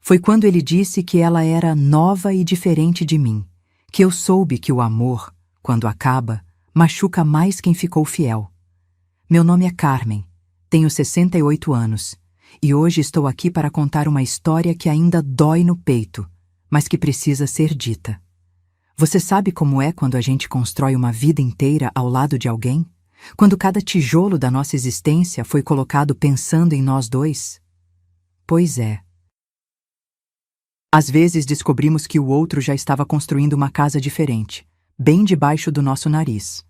Foi quando ele disse que ela era nova e diferente de mim, que eu soube que o amor, quando acaba, machuca mais quem ficou fiel. Meu nome é Carmen, tenho 68 anos, e hoje estou aqui para contar uma história que ainda dói no peito, mas que precisa ser dita. Você sabe como é quando a gente constrói uma vida inteira ao lado de alguém? Quando cada tijolo da nossa existência foi colocado pensando em nós dois? Pois é. Às vezes descobrimos que o outro já estava construindo uma casa diferente, bem debaixo do nosso nariz.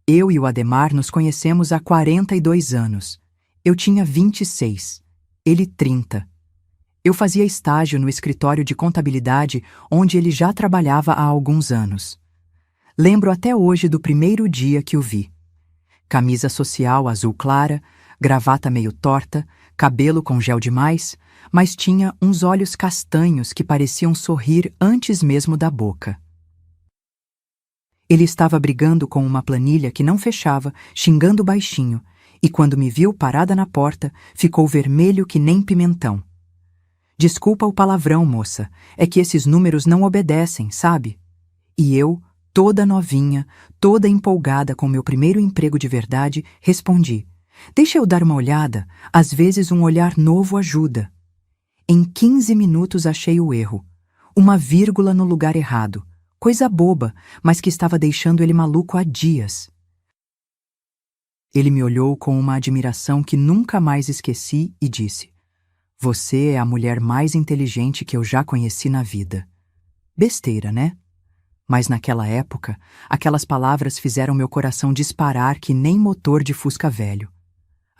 Eu e o Ademar nos conhecemos há 42 anos. Eu tinha 26, ele 30. Eu fazia estágio no escritório de contabilidade onde ele já trabalhava há alguns anos. Lembro até hoje do primeiro dia que o vi. Camisa social azul clara, gravata meio torta, cabelo com gel demais, mas tinha uns olhos castanhos que pareciam sorrir antes mesmo da boca. Ele estava brigando com uma planilha que não fechava, xingando baixinho, e quando me viu parada na porta, ficou vermelho que nem pimentão. Desculpa o palavrão, moça, é que esses números não obedecem, sabe? E eu, toda novinha, toda empolgada com meu primeiro emprego de verdade, respondi: deixa eu dar uma olhada, às vezes um olhar novo ajuda. Em 15 minutos achei o erro. Uma vírgula no lugar errado. Coisa boba, mas que estava deixando ele maluco há dias. Ele me olhou com uma admiração que nunca mais esqueci e disse: você é a mulher mais inteligente que eu já conheci na vida. Besteira, né? Mas naquela época, aquelas palavras fizeram meu coração disparar que nem motor de Fusca velho.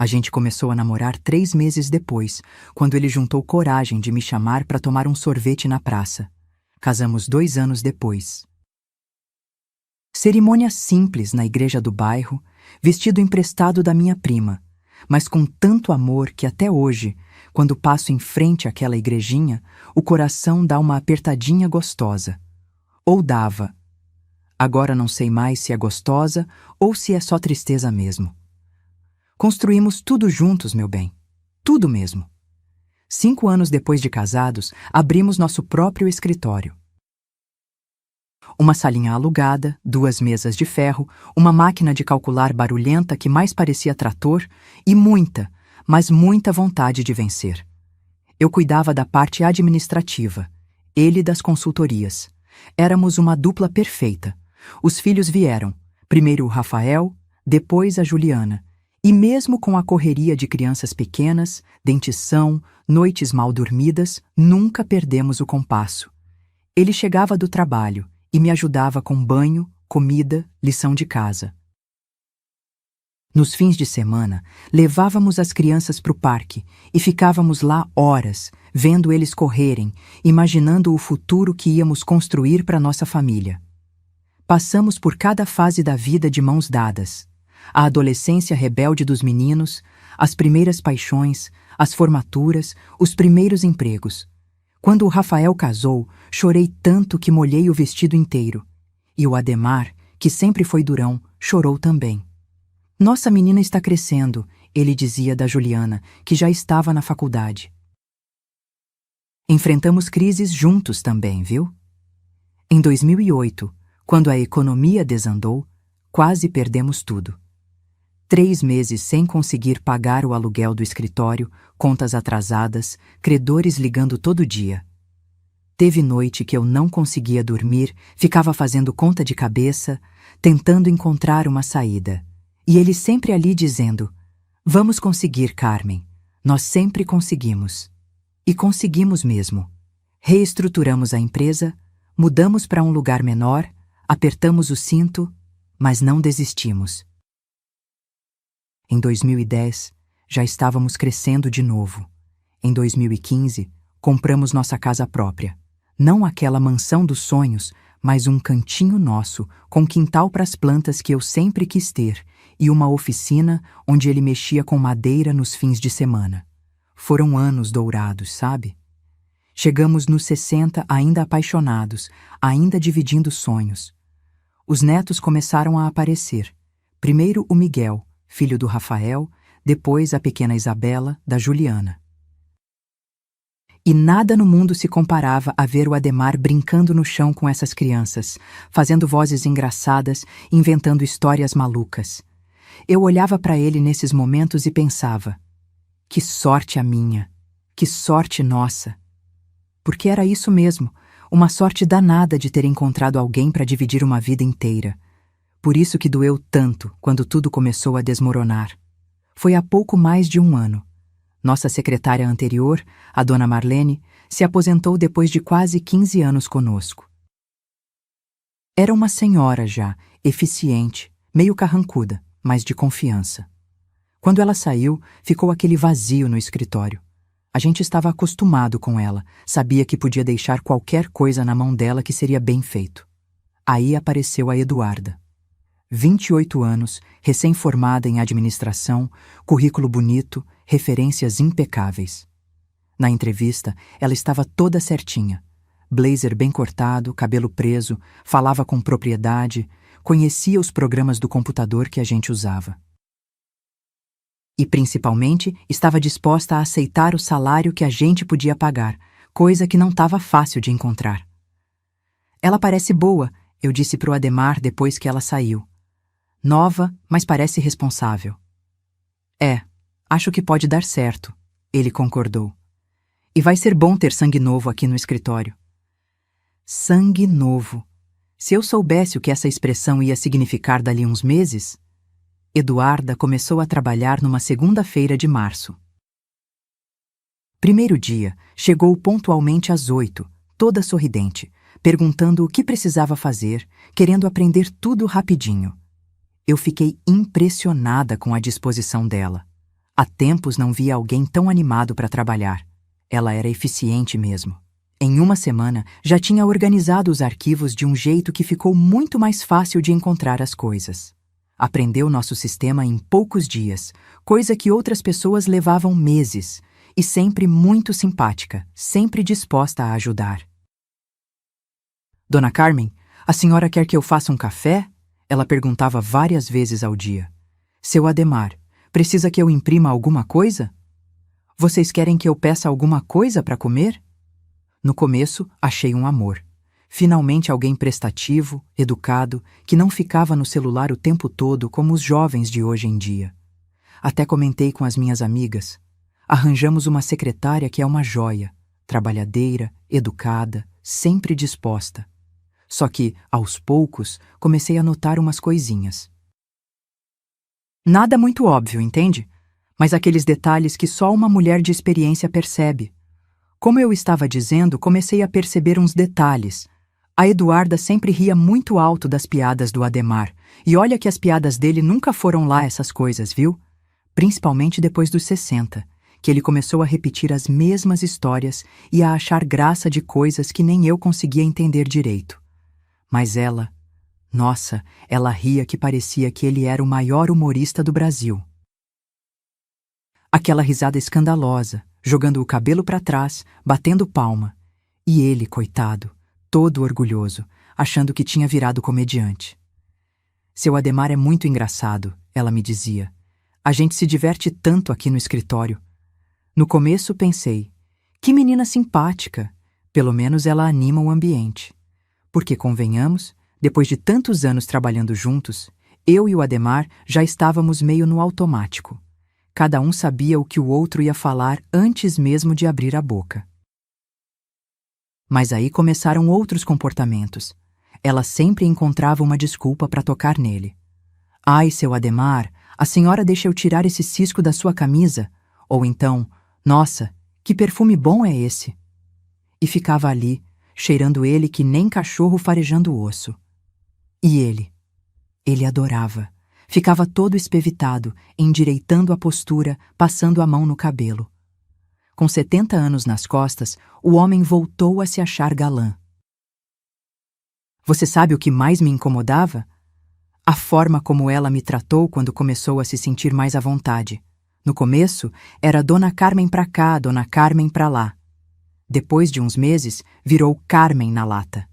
A gente começou a namorar 3 meses depois, quando ele juntou coragem de me chamar para tomar um sorvete na praça. Casamos 2 anos depois. Cerimônia simples na igreja do bairro, vestido emprestado da minha prima, mas com tanto amor que até hoje, quando passo em frente àquela igrejinha, o coração dá uma apertadinha gostosa. Ou dava. Agora não sei mais se é gostosa ou se é só tristeza mesmo. Construímos tudo juntos, meu bem. Tudo mesmo. 5 anos depois de casados, abrimos nosso próprio escritório. Uma salinha alugada, 2 mesas de ferro, uma máquina de calcular barulhenta que mais parecia trator e muita, mas muita vontade de vencer. Eu cuidava da parte administrativa, ele das consultorias. Éramos uma dupla perfeita. Os filhos vieram, primeiro o Rafael, depois a Juliana. E mesmo com a correria de crianças pequenas, dentição, noites mal dormidas, nunca perdemos o compasso. Ele chegava do trabalho e me ajudava com banho, comida, lição de casa. Nos fins de semana, levávamos as crianças para o parque e ficávamos lá horas, vendo eles correrem, imaginando o futuro que íamos construir para nossa família. Passamos por cada fase da vida de mãos dadas. A adolescência rebelde dos meninos, as primeiras paixões, as formaturas, os primeiros empregos. Quando o Rafael casou, chorei tanto que molhei o vestido inteiro. E o Ademar, que sempre foi durão, chorou também. Nossa menina está crescendo, ele dizia da Juliana, que já estava na faculdade. Enfrentamos crises juntos também, viu? Em 2008, quando a economia desandou, quase perdemos tudo. 3 meses sem conseguir pagar o aluguel do escritório, contas atrasadas, credores ligando todo dia. Teve noite que eu não conseguia dormir, ficava fazendo conta de cabeça, tentando encontrar uma saída. E ele sempre ali dizendo: vamos conseguir, Carmen. Nós sempre conseguimos. E conseguimos mesmo. Reestruturamos a empresa, mudamos para um lugar menor, apertamos o cinto, mas não desistimos. Em 2010, já estávamos crescendo de novo. Em 2015, compramos nossa casa própria. Não aquela mansão dos sonhos, mas um cantinho nosso, com quintal para as plantas que eu sempre quis ter, e uma oficina onde ele mexia com madeira nos fins de semana. Foram anos dourados, sabe? Chegamos nos 60 ainda apaixonados, ainda dividindo sonhos. Os netos começaram a aparecer. Primeiro o Miguel, filho do Rafael, depois a pequena Isabela, da Juliana. E nada no mundo se comparava a ver o Adhemar brincando no chão com essas crianças, fazendo vozes engraçadas, inventando histórias malucas. Eu olhava para ele nesses momentos e pensava: que sorte a minha, que sorte nossa. Porque era isso mesmo, uma sorte danada de ter encontrado alguém para dividir uma vida inteira. Por isso que doeu tanto quando tudo começou a desmoronar. Foi há pouco mais de um ano. Nossa secretária anterior, a dona Marlene, se aposentou depois de quase 15 anos conosco. Era uma senhora já, eficiente, meio carrancuda, mas de confiança. Quando ela saiu, ficou aquele vazio no escritório. A gente estava acostumado com ela, sabia que podia deixar qualquer coisa na mão dela que seria bem feito. Aí apareceu a Eduarda. 28 anos, recém-formada em administração, currículo bonito, referências impecáveis. Na entrevista, ela estava toda certinha. Blazer bem cortado, cabelo preso, falava com propriedade, conhecia os programas do computador que a gente usava. E, principalmente, estava disposta a aceitar o salário que a gente podia pagar, coisa que não estava fácil de encontrar. Ela parece boa, eu disse pro Adhemar depois que ela saiu. Nova, mas parece responsável. É, acho que pode dar certo, ele concordou. E vai ser bom ter sangue novo aqui no escritório. Sangue novo. Se eu soubesse o que essa expressão ia significar dali uns meses... Eduarda começou a trabalhar numa segunda-feira de março. Primeiro dia, chegou pontualmente às 8, toda sorridente, perguntando o que precisava fazer, querendo aprender tudo rapidinho. Eu fiquei impressionada com a disposição dela. Há tempos não via alguém tão animado para trabalhar. Ela era eficiente mesmo. Em uma semana, já tinha organizado os arquivos de um jeito que ficou muito mais fácil de encontrar as coisas. Aprendeu nosso sistema em poucos dias, coisa que outras pessoas levavam meses, e sempre muito simpática, sempre disposta a ajudar. Dona Carmen, a senhora quer que eu faça um café? Ela perguntava várias vezes ao dia. Seu Adhemar, precisa que eu imprima alguma coisa? Vocês querem que eu peça alguma coisa para comer? No começo, achei um amor. Finalmente alguém prestativo, educado, que não ficava no celular o tempo todo como os jovens de hoje em dia. Até comentei com as minhas amigas. Arranjamos uma secretária que é uma joia, trabalhadeira, educada, sempre disposta. Só que, aos poucos, comecei a notar umas coisinhas. Nada muito óbvio, entende? Mas aqueles detalhes que só uma mulher de experiência percebe. Como eu estava dizendo, comecei a perceber uns detalhes. A Eduarda sempre ria muito alto das piadas do Adhemar, e olha que as piadas dele nunca foram lá essas coisas, viu? Principalmente depois dos 60, que ele começou a repetir as mesmas histórias e a achar graça de coisas que nem eu conseguia entender direito. Mas ela, nossa, ela ria que parecia que ele era o maior humorista do Brasil. Aquela risada escandalosa, jogando o cabelo para trás, batendo palma. E ele, coitado, todo orgulhoso, achando que tinha virado comediante. Seu Adhemar é muito engraçado, ela me dizia. A gente se diverte tanto aqui no escritório. No começo pensei, que menina simpática, pelo menos ela anima o ambiente. Porque, convenhamos, depois de tantos anos trabalhando juntos, eu e o Adhemar já estávamos meio no automático. Cada um sabia o que o outro ia falar antes mesmo de abrir a boca. Mas aí começaram outros comportamentos. Ela sempre encontrava uma desculpa para tocar nele. Ai, seu Adhemar, a senhora deixa eu tirar esse cisco da sua camisa? Ou então, nossa, que perfume bom é esse? E ficava ali, cheirando ele que nem cachorro farejando o osso. E ele adorava. Ficava todo espevitado, endireitando a postura, passando a mão no cabelo. Com 70 anos nas costas, o homem voltou a se achar galã. Você sabe o que mais me incomodava? A forma como ela me tratou quando começou a se sentir mais à vontade. No começo, era Dona Carmen pra cá, Dona Carmen pra lá. Depois de uns meses, virou Carmen na lata.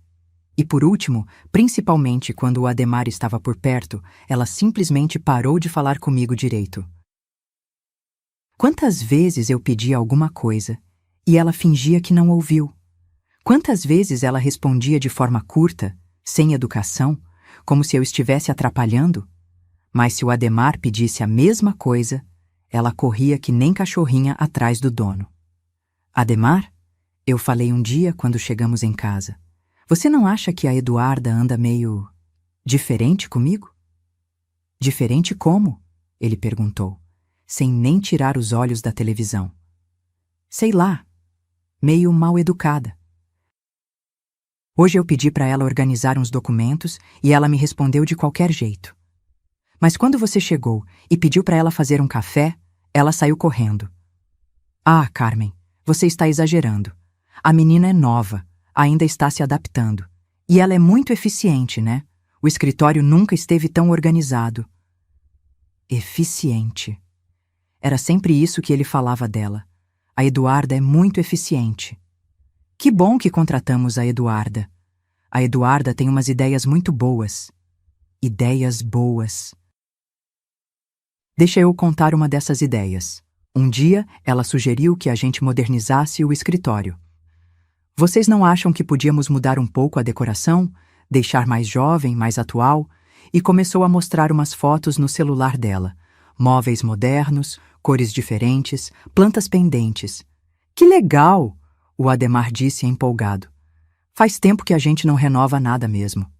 E por último, principalmente quando o Adhemar estava por perto, ela simplesmente parou de falar comigo direito. Quantas vezes eu pedia alguma coisa, E ela fingia que não ouviu. Quantas vezes ela respondia de forma curta, sem educação, como se eu estivesse atrapalhando? Mas se o Ademar pedisse a mesma coisa, ela corria que nem cachorrinha atrás do dono. Ademar, eu falei um dia quando chegamos em casa. Você não acha que a Eduarda anda meio diferente comigo? Diferente como? Ele perguntou, sem nem tirar os olhos da televisão. Sei lá, meio mal educada. Hoje eu pedi para ela organizar uns documentos e ela me respondeu de qualquer jeito. Mas quando você chegou e pediu para ela fazer um café, ela saiu correndo. Ah, Carmen, você está exagerando. A menina é nova, ainda está se adaptando. E ela é muito eficiente, né? O escritório nunca esteve tão organizado. Eficiente. Era sempre isso que ele falava dela. A Eduarda é muito eficiente. Que bom que contratamos a Eduarda. A Eduarda tem umas ideias muito boas. Ideias boas. Deixa eu contar uma dessas ideias. Um dia, ela sugeriu que a gente modernizasse o escritório. Vocês não acham que podíamos mudar um pouco a decoração, deixar mais jovem, mais atual? E começou a mostrar umas fotos no celular dela. Móveis modernos, cores diferentes, plantas pendentes. Que legal! O Ademar disse empolgado. Faz tempo que a gente não renova nada mesmo.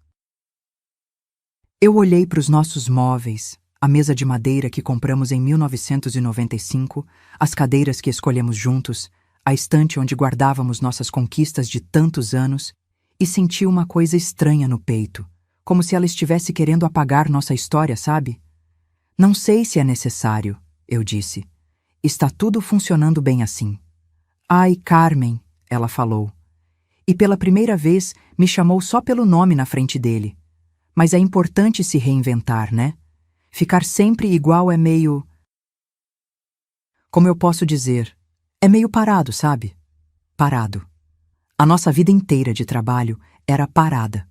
Eu olhei para os nossos móveis, a mesa de madeira que compramos em 1995, as cadeiras que escolhemos juntos, a estante onde guardávamos nossas conquistas de tantos anos, e senti uma coisa estranha no peito, como se ela estivesse querendo apagar nossa história, sabe? Não sei se é necessário, eu disse. Está tudo funcionando bem assim. Ai, Carmen, ela falou. E pela primeira vez me chamou só pelo nome na frente dele. Mas é importante se reinventar, né? Ficar sempre igual é meio... Como eu posso dizer? É meio parado, sabe? Parado. A nossa vida inteira de trabalho era parada.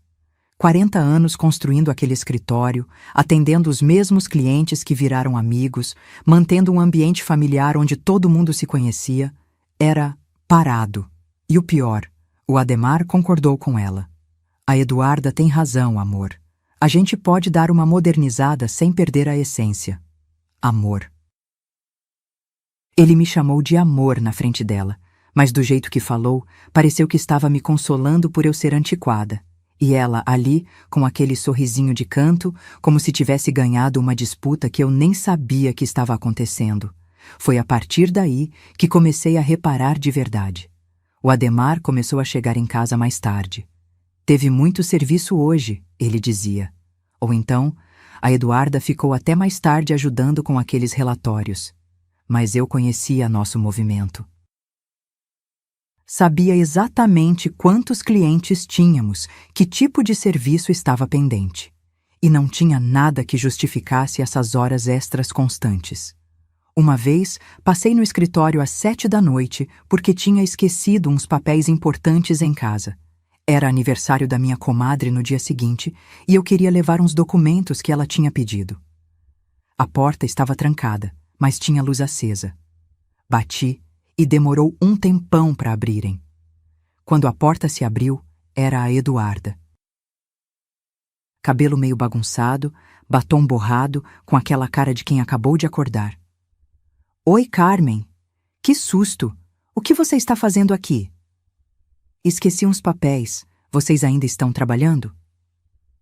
40 anos construindo aquele escritório, atendendo os mesmos clientes que viraram amigos, mantendo um ambiente familiar onde todo mundo se conhecia. Era parado. E o pior, o Ademar concordou com ela. A Eduarda tem razão, amor. A gente pode dar uma modernizada sem perder a essência. Amor. Ele me chamou de amor na frente dela, mas do jeito que falou, pareceu que estava me consolando por eu ser antiquada. E ela, ali, com aquele sorrisinho de canto, como se tivesse ganhado uma disputa que eu nem sabia que estava acontecendo. Foi a partir daí que comecei a reparar de verdade. O Ademar começou a chegar em casa mais tarde. Teve muito serviço hoje, ele dizia. Ou então, a Eduarda ficou até mais tarde ajudando com aqueles relatórios. Mas eu conhecia nosso movimento. Sabia exatamente quantos clientes tínhamos, que tipo de serviço estava pendente. E não tinha nada que justificasse essas horas extras constantes. Uma vez, passei no escritório às 7 da noite porque tinha esquecido uns papéis importantes em casa. Era aniversário da minha comadre no dia seguinte e eu queria levar uns documentos que ela tinha pedido. A porta estava trancada, mas tinha luz acesa. Bati e demorou um tempão para abrirem. Quando a porta se abriu, era a Eduarda. Cabelo meio bagunçado, batom borrado, com aquela cara de quem acabou de acordar. Oi, Carmen. Que susto! O que você está fazendo aqui? Esqueci uns papéis. Vocês ainda estão trabalhando?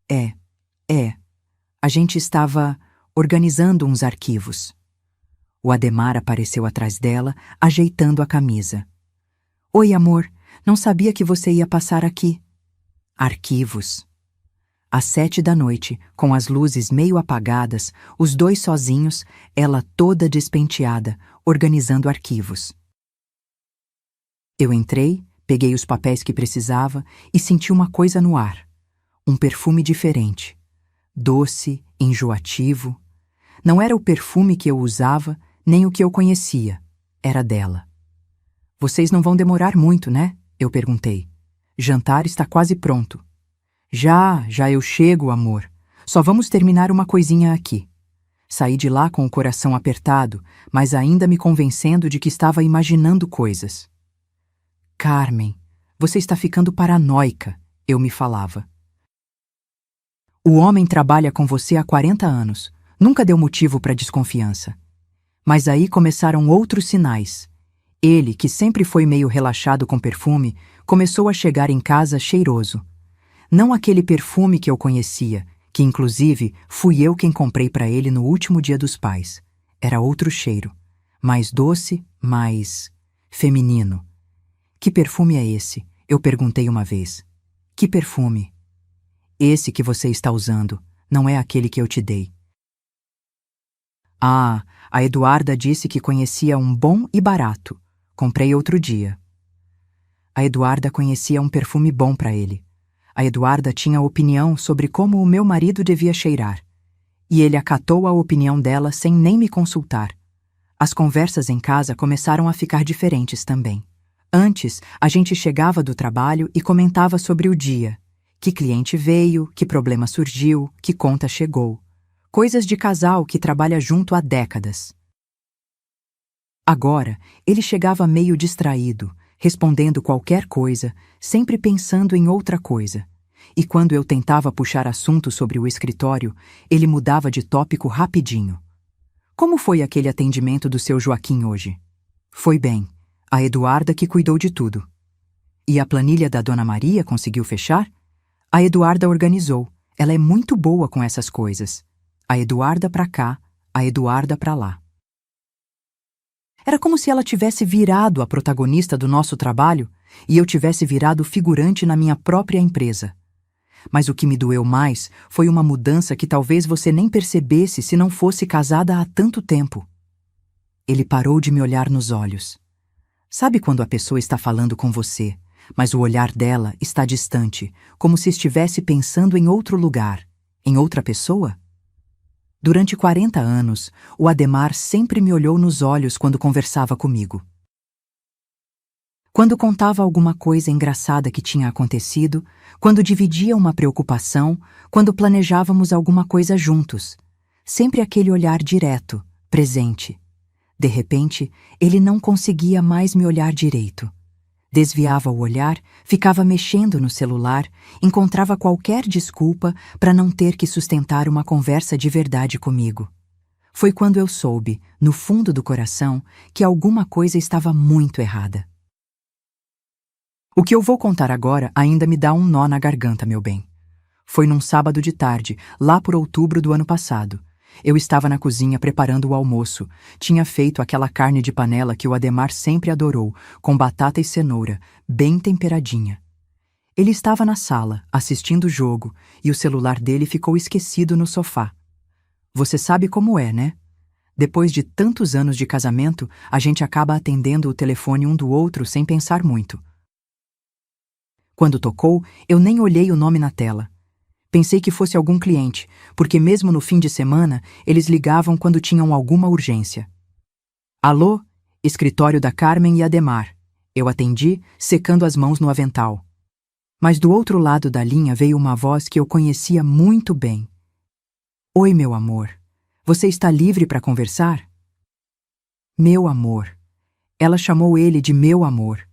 É. A gente estava organizando uns arquivos. O Ademar apareceu atrás dela, ajeitando a camisa. Oi, amor. Não sabia que você ia passar aqui. Arquivos. Às 7 da noite, com as luzes meio apagadas, os dois sozinhos, ela toda despenteada, organizando arquivos. Eu entrei, peguei os papéis que precisava e senti uma coisa no ar. Um perfume diferente. Doce, enjoativo. Não era o perfume que eu usava, nem o que eu conhecia. Era dela. Vocês não vão demorar muito, né? Eu perguntei. Jantar está quase pronto. Já eu chego, amor. Só vamos terminar uma coisinha aqui. Saí de lá com o coração apertado, mas ainda me convencendo de que estava imaginando coisas. Carmen, você está ficando paranoica, eu me falava. O homem trabalha com você há 40 anos. Nunca deu motivo para desconfiança. Mas aí começaram outros sinais. Ele, que sempre foi meio relaxado com perfume, começou a chegar em casa cheiroso. Não aquele perfume que eu conhecia, que inclusive fui eu quem comprei para ele no último Dia dos Pais. Era outro cheiro. Mais doce, mais feminino. Que perfume é esse? Eu perguntei uma vez. Que perfume? Esse que você está usando, não é aquele que eu te dei. Ah, a Eduarda disse que conhecia um bom e barato. Comprei outro dia. A Eduarda conhecia um perfume bom para ele. A Eduarda tinha opinião sobre como o meu marido devia cheirar. E ele acatou a opinião dela sem nem me consultar. As conversas em casa começaram a ficar diferentes também. Antes, a gente chegava do trabalho e comentava sobre o dia. Que cliente veio, que problema surgiu, que conta chegou. Coisas de casal que trabalha junto há décadas. Agora, ele chegava meio distraído, respondendo qualquer coisa, sempre pensando em outra coisa. E quando eu tentava puxar assunto sobre o escritório, ele mudava de tópico rapidinho. Como foi aquele atendimento do seu Joaquim hoje? Foi bem. A Eduarda que cuidou de tudo. E a planilha da Dona Maria conseguiu fechar? A Eduarda organizou. Ela é muito boa com essas coisas. A Eduarda pra cá, a Eduarda pra lá. Era como se ela tivesse virado a protagonista do nosso trabalho e eu tivesse virado figurante na minha própria empresa. Mas o que me doeu mais foi uma mudança que talvez você nem percebesse se não fosse casada há tanto tempo. Ele parou de me olhar nos olhos. Sabe quando a pessoa está falando com você, mas o olhar dela está distante, como se estivesse pensando em outro lugar, em outra pessoa? Durante 40 anos, o Ademar sempre me olhou nos olhos quando conversava comigo. Quando contava alguma coisa engraçada que tinha acontecido, quando dividia uma preocupação, quando planejávamos alguma coisa juntos. Sempre aquele olhar direto, presente. De repente, ele não conseguia mais me olhar direito. Desviava o olhar, ficava mexendo no celular, encontrava qualquer desculpa para não ter que sustentar uma conversa de verdade comigo. Foi quando eu soube, no fundo do coração, que alguma coisa estava muito errada. O que eu vou contar agora ainda me dá um nó na garganta, meu bem. Foi num sábado de tarde, lá por outubro do ano passado. Eu estava na cozinha preparando o almoço. Tinha feito aquela carne de panela que o Ademar sempre adorou, com batata e cenoura, bem temperadinha. Ele estava na sala, assistindo o jogo, e o celular dele ficou esquecido no sofá. Você sabe como é, né? Depois de tantos anos de casamento, a gente acaba atendendo o telefone um do outro sem pensar muito. Quando tocou, eu nem olhei o nome na tela. Pensei que fosse algum cliente, porque mesmo no fim de semana, eles ligavam quando tinham alguma urgência. Alô? Escritório da Carmen e Ademar. Eu atendi, secando as mãos no avental. Mas do outro lado da linha veio uma voz que eu conhecia muito bem. Oi, meu amor. Você está livre para conversar? Meu amor. Ela chamou ele de meu amor.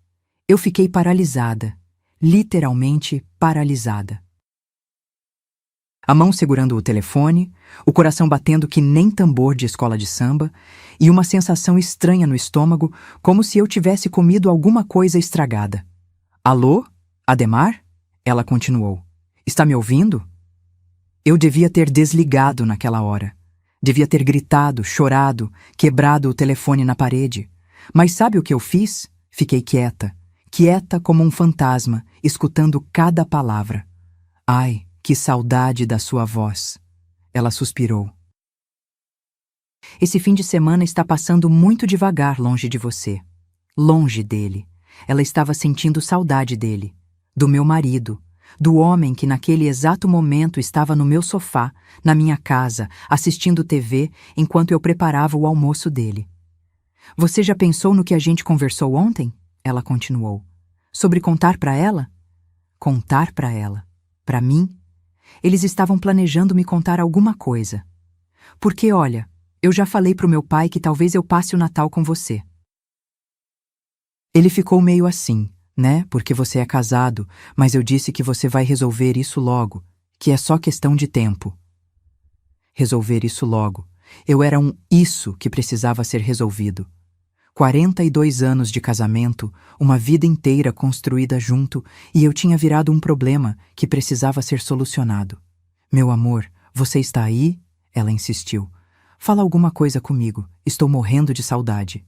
Eu fiquei paralisada, literalmente paralisada. A mão segurando o telefone, o coração batendo que nem tambor de escola de samba, e uma sensação estranha no estômago, como se eu tivesse comido alguma coisa estragada. Alô? Ademar? Ela continuou. Está me ouvindo? Eu devia ter desligado naquela hora. Devia ter gritado, chorado, quebrado o telefone na parede. Mas sabe o que eu fiz? Fiquei quieta, quieta como um fantasma, escutando cada palavra. Ai, que saudade da sua voz. Ela suspirou. Esse fim de semana está passando muito devagar longe de você. Longe dele. Ela estava sentindo saudade dele. Do meu marido. Do homem que naquele exato momento estava no meu sofá, na minha casa, assistindo TV, enquanto eu preparava o almoço dele. Você já pensou no que a gente conversou ontem? Ela continuou. Sobre contar para ela? Contar para ela. Para mim? Eles estavam planejando me contar alguma coisa. Porque, olha, eu já falei pro meu pai que talvez eu passe o Natal com você. Ele ficou meio assim, né? Porque você é casado, mas eu disse que você vai resolver isso logo, que é só questão de tempo. Resolver isso logo. Eu era um isso que precisava ser resolvido. 42 anos de casamento, uma vida inteira construída junto, e eu tinha virado um problema que precisava ser solucionado. Meu amor, você está aí? Ela insistiu. Fala alguma coisa comigo, estou morrendo de saudade.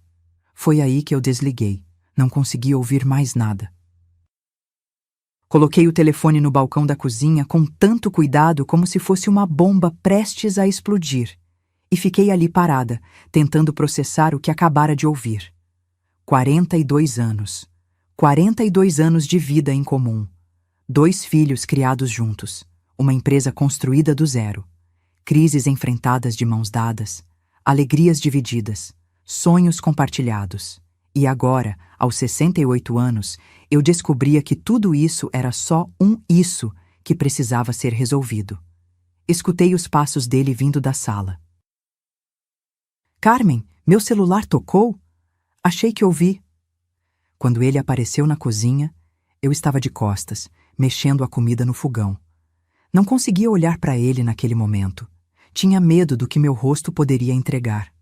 Foi aí que eu desliguei. Não consegui ouvir mais nada. Coloquei o telefone no balcão da cozinha com tanto cuidado como se fosse uma bomba prestes a explodir. E fiquei ali parada, tentando processar o que acabara de ouvir. 42 anos. 42 anos de vida em comum. 2 filhos criados juntos. Uma empresa construída do zero. Crises enfrentadas de mãos dadas. Alegrias divididas. Sonhos compartilhados. E agora, aos 68 anos, eu descobria que tudo isso era só um isso que precisava ser resolvido. Escutei os passos dele vindo da sala. Carmen, meu celular tocou? Achei que ouvi. Quando ele apareceu na cozinha, eu estava de costas, mexendo a comida no fogão. Não conseguia olhar para ele naquele momento. Tinha medo do que meu rosto poderia entregar.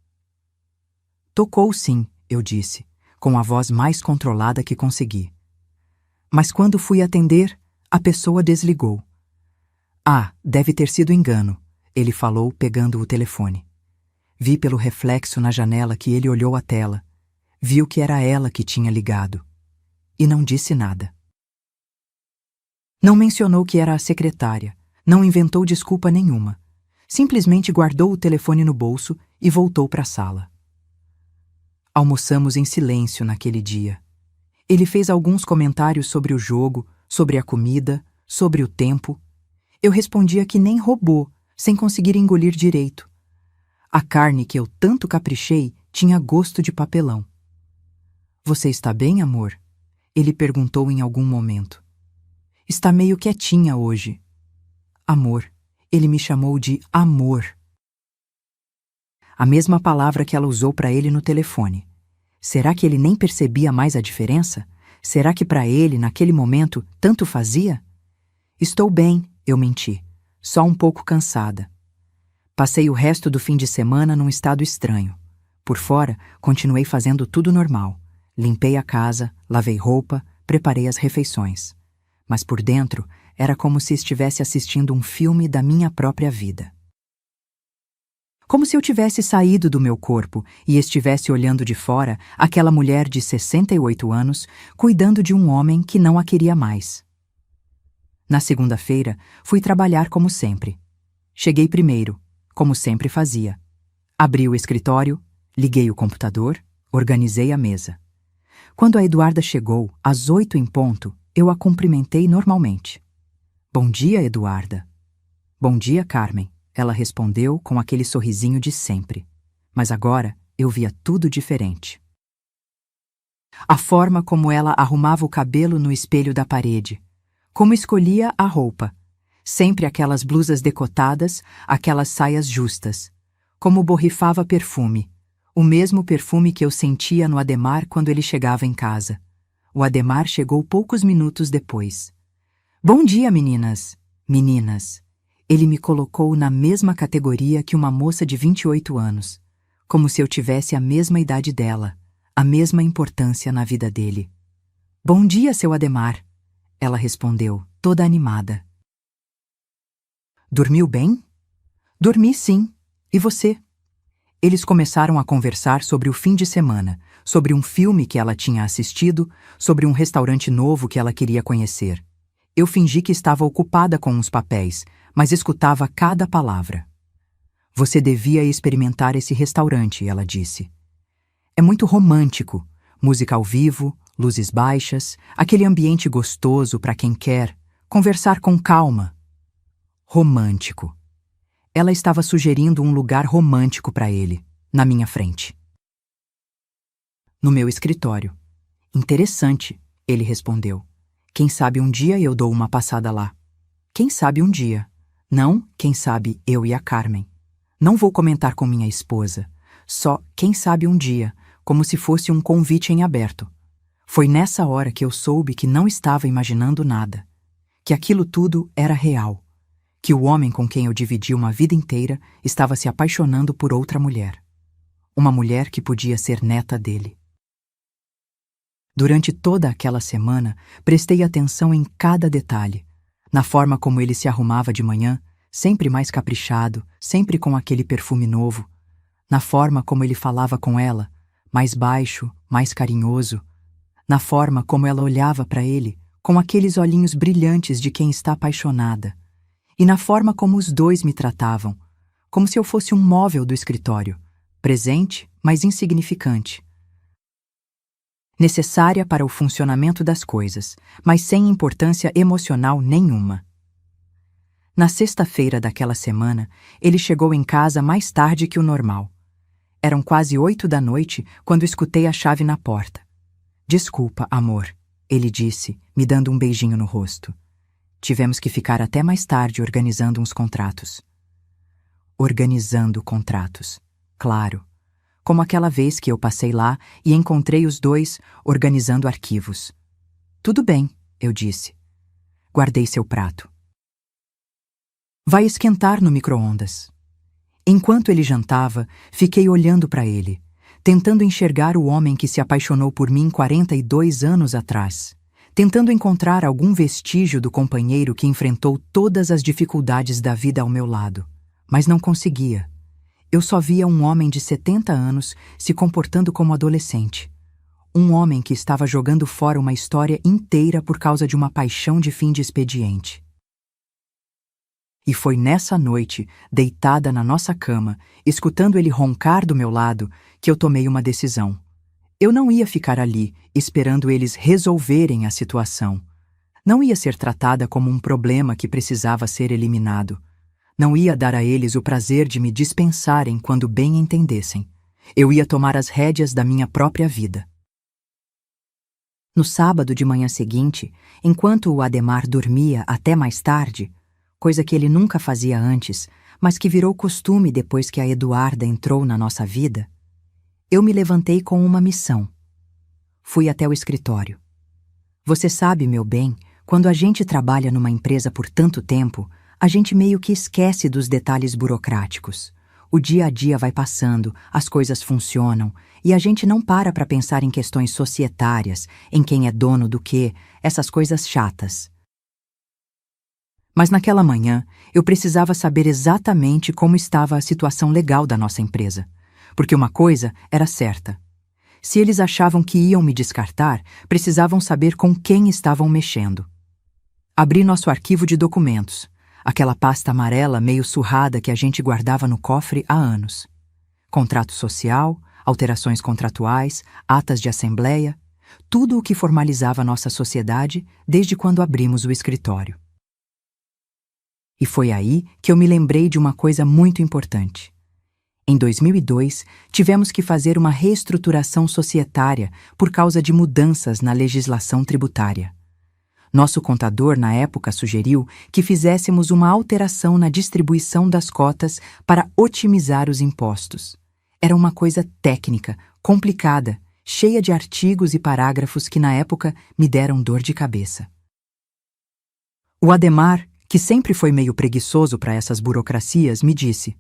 Tocou sim, eu disse, com a voz mais controlada que consegui. Mas quando fui atender, a pessoa desligou. Ah, deve ter sido engano, ele falou, pegando o telefone. Vi pelo reflexo na janela que ele olhou a tela. Viu que era ela que tinha ligado. E não disse nada. Não mencionou que era a secretária. Não inventou desculpa nenhuma. Simplesmente guardou o telefone no bolso e voltou para a sala. Almoçamos em silêncio naquele dia. Ele fez alguns comentários sobre o jogo, sobre a comida, sobre o tempo. Eu respondia que nem robô, sem conseguir engolir direito. A carne que eu tanto caprichei tinha gosto de papelão. Você está bem, amor? Ele perguntou em algum momento. Está meio quietinha hoje. Amor. Ele me chamou de amor. A mesma palavra que ela usou para ele no telefone. Será que ele nem percebia mais a diferença? Será que para ele, naquele momento, tanto fazia? Estou bem, eu menti. Só um pouco cansada. Passei o resto do fim de semana num estado estranho. Por fora, continuei fazendo tudo normal. Limpei a casa, lavei roupa, preparei as refeições. Mas por dentro, era como se estivesse assistindo um filme da minha própria vida. Como se eu tivesse saído do meu corpo e estivesse olhando de fora aquela mulher de 68 anos cuidando de um homem que não a queria mais. Na segunda-feira, fui trabalhar como sempre. Cheguei primeiro, como sempre fazia. Abri o escritório, liguei o computador, organizei a mesa. Quando a Eduarda chegou, às 8 em ponto, eu a cumprimentei normalmente. Bom dia, Eduarda. Bom dia, Carmen. Ela respondeu com aquele sorrisinho de sempre. Mas agora eu via tudo diferente. A forma como ela arrumava o cabelo no espelho da parede. Como escolhia a roupa. Sempre aquelas blusas decotadas, aquelas saias justas. Como borrifava perfume. O mesmo perfume que eu sentia no Ademar quando ele chegava em casa. O Ademar chegou poucos minutos depois. Bom dia, meninas. Meninas. Ele me colocou na mesma categoria que uma moça de 28 anos. Como se eu tivesse a mesma idade dela, a mesma importância na vida dele. Bom dia, seu Ademar. Ela respondeu, toda animada. Dormiu bem? Dormi sim. E você? Eles começaram a conversar sobre o fim de semana, sobre um filme que ela tinha assistido, sobre um restaurante novo que ela queria conhecer. Eu fingi que estava ocupada com uns papéis, mas escutava cada palavra. Você devia experimentar esse restaurante, ela disse. É muito romântico, música ao vivo, luzes baixas, aquele ambiente gostoso para quem quer conversar com calma. Romântico. Ela estava sugerindo um lugar romântico para ele, na minha frente. No meu escritório. Interessante, ele respondeu. Quem sabe um dia eu dou uma passada lá. Quem sabe um dia. Não, quem sabe eu e a Carmen. Não vou comentar com minha esposa. Só quem sabe um dia, como se fosse um convite em aberto. Foi nessa hora que eu soube que não estava imaginando nada, que aquilo tudo era real, que o homem com quem eu dividi uma vida inteira estava se apaixonando por outra mulher. Uma mulher que podia ser neta dele. Durante toda aquela semana, prestei atenção em cada detalhe, na forma como ele se arrumava de manhã, sempre mais caprichado, sempre com aquele perfume novo, na forma como ele falava com ela, mais baixo, mais carinhoso, na forma como ela olhava para ele, com aqueles olhinhos brilhantes de quem está apaixonada, e na forma como os dois me tratavam, como se eu fosse um móvel do escritório, presente, mas insignificante. Necessária para o funcionamento das coisas, mas sem importância emocional nenhuma. Na sexta-feira daquela semana, ele chegou em casa mais tarde que o normal. Eram quase 8 da noite quando escutei a chave na porta. Desculpa, amor, ele disse, me dando um beijinho no rosto. Tivemos que ficar até mais tarde organizando uns contratos. Organizando contratos, claro. Como aquela vez que eu passei lá e encontrei os dois organizando arquivos. Tudo bem, eu disse. Guardei seu prato. Vai esquentar no micro-ondas. Enquanto ele jantava, fiquei olhando para ele, tentando enxergar o homem que se apaixonou por mim 42 anos atrás, tentando encontrar algum vestígio do companheiro que enfrentou todas as dificuldades da vida ao meu lado, mas não conseguia. Eu só via um homem de 70 anos se comportando como adolescente. Um homem que estava jogando fora uma história inteira por causa de uma paixão de fim de expediente. E foi nessa noite, deitada na nossa cama, escutando ele roncar do meu lado, que eu tomei uma decisão. Eu não ia ficar ali, esperando eles resolverem a situação. Não ia ser tratada como um problema que precisava ser eliminado. Não ia dar a eles o prazer de me dispensarem quando bem entendessem. Eu ia tomar as rédeas da minha própria vida. No sábado de manhã seguinte, enquanto o Adhemar dormia até mais tarde, coisa que ele nunca fazia antes, mas que virou costume depois que a Eduarda entrou na nossa vida, eu me levantei com uma missão. Fui até o escritório. Você sabe, meu bem, quando a gente trabalha numa empresa por tanto tempo, a gente meio que esquece dos detalhes burocráticos. O dia a dia vai passando, as coisas funcionam, e a gente não para pensar em questões societárias, em quem é dono do quê, essas coisas chatas. Mas naquela manhã, eu precisava saber exatamente como estava a situação legal da nossa empresa, porque uma coisa era certa. Se eles achavam que iam me descartar, precisavam saber com quem estavam mexendo. Abri nosso arquivo de documentos, aquela pasta amarela meio surrada que a gente guardava no cofre há anos. Contrato social, alterações contratuais, atas de assembleia, tudo o que formalizava nossa sociedade desde quando abrimos o escritório. E foi aí que eu me lembrei de uma coisa muito importante. Em 2002, tivemos que fazer uma reestruturação societária por causa de mudanças na legislação tributária. Nosso contador, na época, sugeriu que fizéssemos uma alteração na distribuição das cotas para otimizar os impostos. Era uma coisa técnica, complicada, cheia de artigos e parágrafos que, na época, me deram dor de cabeça. O Adhemar, que sempre foi meio preguiçoso para essas burocracias, me disse: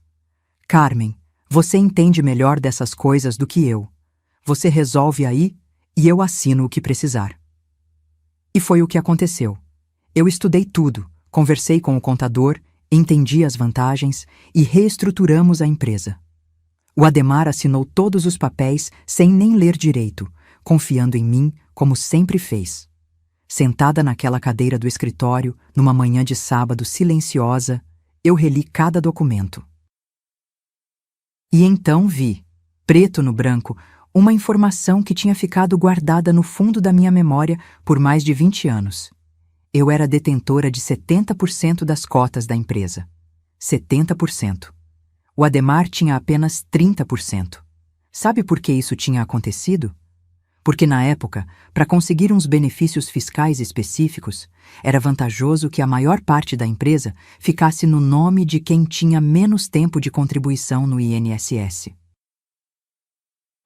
Carmen, você entende melhor dessas coisas do que eu. Você resolve aí e eu assino o que precisar. E foi o que aconteceu. Eu estudei tudo, conversei com o contador, entendi as vantagens e reestruturamos a empresa. O Adhemar assinou todos os papéis sem nem ler direito, confiando em mim como sempre fez. Sentada naquela cadeira do escritório, numa manhã de sábado silenciosa, eu reli cada documento. E então vi, preto no branco, uma informação que tinha ficado guardada no fundo da minha memória por mais de 20 anos. Eu era detentora de 70% das cotas da empresa. 70%. O Adhemar tinha apenas 30%. Sabe por que isso tinha acontecido? Porque na época, para conseguir uns benefícios fiscais específicos, era vantajoso que a maior parte da empresa ficasse no nome de quem tinha menos tempo de contribuição no INSS.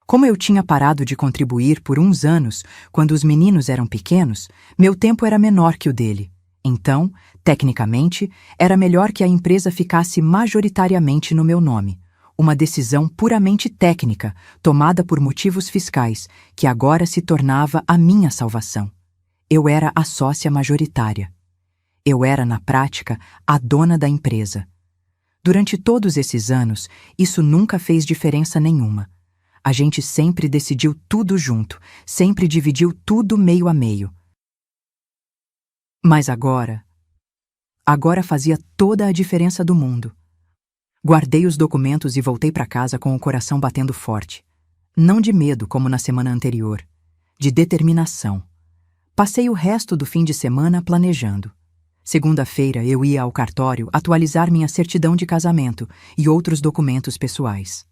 Como eu tinha parado de contribuir por uns anos, quando os meninos eram pequenos, meu tempo era menor que o dele. Então, tecnicamente, era melhor que a empresa ficasse majoritariamente no meu nome. Uma decisão puramente técnica, tomada por motivos fiscais, que agora se tornava a minha salvação. Eu era a sócia majoritária. Eu era, na prática, a dona da empresa. Durante todos esses anos, isso nunca fez diferença nenhuma. A gente sempre decidiu tudo junto, sempre dividiu tudo meio a meio. Mas agora fazia toda a diferença do mundo. Guardei os documentos e voltei para casa com o coração batendo forte. Não de medo, como na semana anterior, de determinação. Passei o resto do fim de semana planejando. Segunda-feira eu ia ao cartório atualizar minha certidão de casamento e outros documentos pessoais.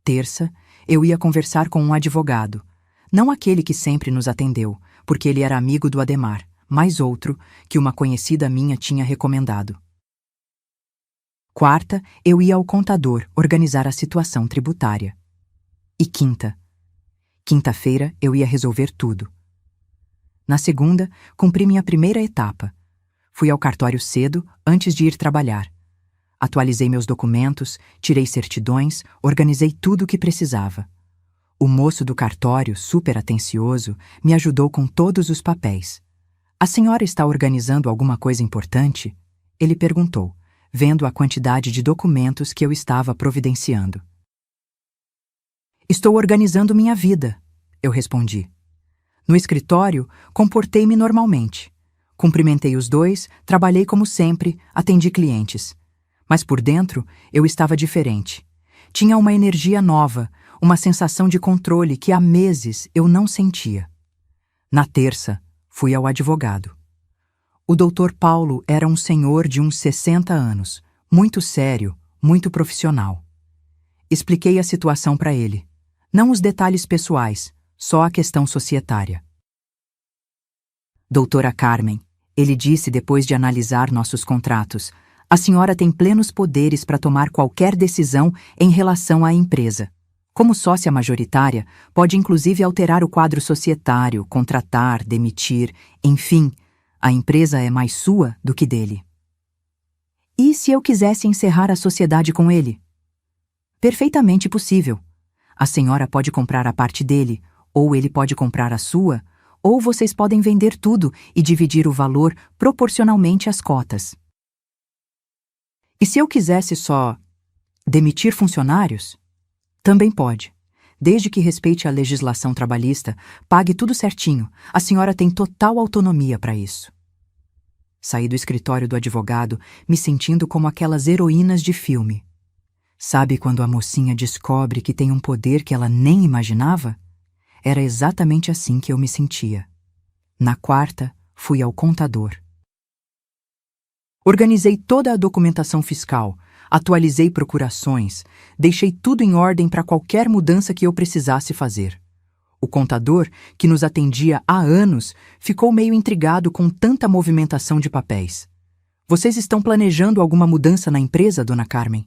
Terça, eu ia conversar com um advogado. Não aquele que sempre nos atendeu, porque ele era amigo do Ademar, mas outro que uma conhecida minha tinha recomendado. Quarta, eu ia ao contador organizar a situação tributária. E quinta-feira eu ia resolver tudo. Na segunda, cumpri minha primeira etapa. Fui ao cartório cedo, antes de ir trabalhar. Atualizei meus documentos, tirei certidões, organizei tudo o que precisava. O moço do cartório, super atencioso, me ajudou com todos os papéis. A senhora está organizando alguma coisa importante? Ele perguntou, vendo a quantidade de documentos que eu estava providenciando. Estou organizando minha vida, eu respondi. No escritório, comportei-me normalmente. Cumprimentei os dois, trabalhei como sempre, atendi clientes. Mas por dentro, eu estava diferente. Tinha uma energia nova, uma sensação de controle que há meses eu não sentia. Na terça, fui ao advogado. O Dr. Paulo era um senhor de uns 60 anos, muito sério, muito profissional. Expliquei a situação para ele. Não os detalhes pessoais, só a questão societária. Doutora Carmen, ele disse depois de analisar nossos contratos, a senhora tem plenos poderes para tomar qualquer decisão em relação à empresa. Como sócia majoritária, pode inclusive alterar o quadro societário, contratar, demitir, enfim, a empresa é mais sua do que dele. E se eu quisesse encerrar a sociedade com ele? Perfeitamente possível. A senhora pode comprar a parte dele, ou ele pode comprar a sua, ou vocês podem vender tudo e dividir o valor proporcionalmente às cotas. E se eu quisesse só demitir funcionários? Também pode. Desde que respeite a legislação trabalhista, pague tudo certinho. A senhora tem total autonomia para isso. Saí do escritório do advogado, me sentindo como aquelas heroínas de filme. Sabe quando a mocinha descobre que tem um poder que ela nem imaginava? Era exatamente assim que eu me sentia. Na quarta, fui ao contador. Organizei toda a documentação fiscal, atualizei procurações, deixei tudo em ordem para qualquer mudança que eu precisasse fazer. O contador, que nos atendia há anos, ficou meio intrigado com tanta movimentação de papéis. Vocês estão planejando alguma mudança na empresa, dona Carmen?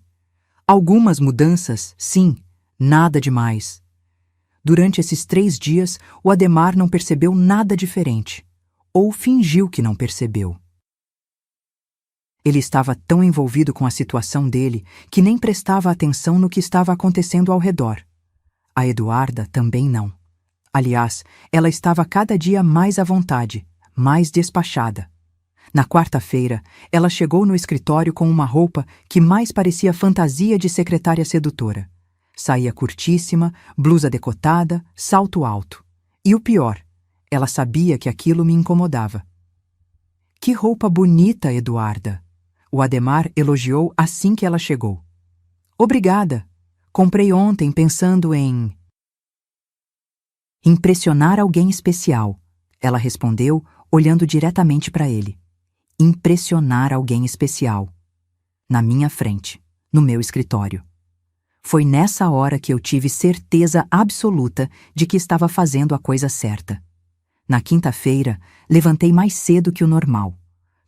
Algumas mudanças, sim, nada demais. Durante esses 3 dias, o Ademar não percebeu nada diferente, ou fingiu que não percebeu. Ele estava tão envolvido com a situação dele que nem prestava atenção no que estava acontecendo ao redor. A Eduarda também não. Aliás, ela estava cada dia mais à vontade, mais despachada. Na quarta-feira, ela chegou no escritório com uma roupa que mais parecia fantasia de secretária sedutora. Saia curtíssima, blusa decotada, salto alto. E o pior, ela sabia que aquilo me incomodava. Que roupa bonita, Eduarda! O Ademar elogiou assim que ela chegou. Obrigada. Comprei ontem pensando em impressionar alguém especial, ela respondeu, olhando diretamente para ele. Impressionar alguém especial. Na minha frente, no meu escritório. Foi nessa hora que eu tive certeza absoluta de que estava fazendo a coisa certa. Na quinta-feira, levantei mais cedo que o normal.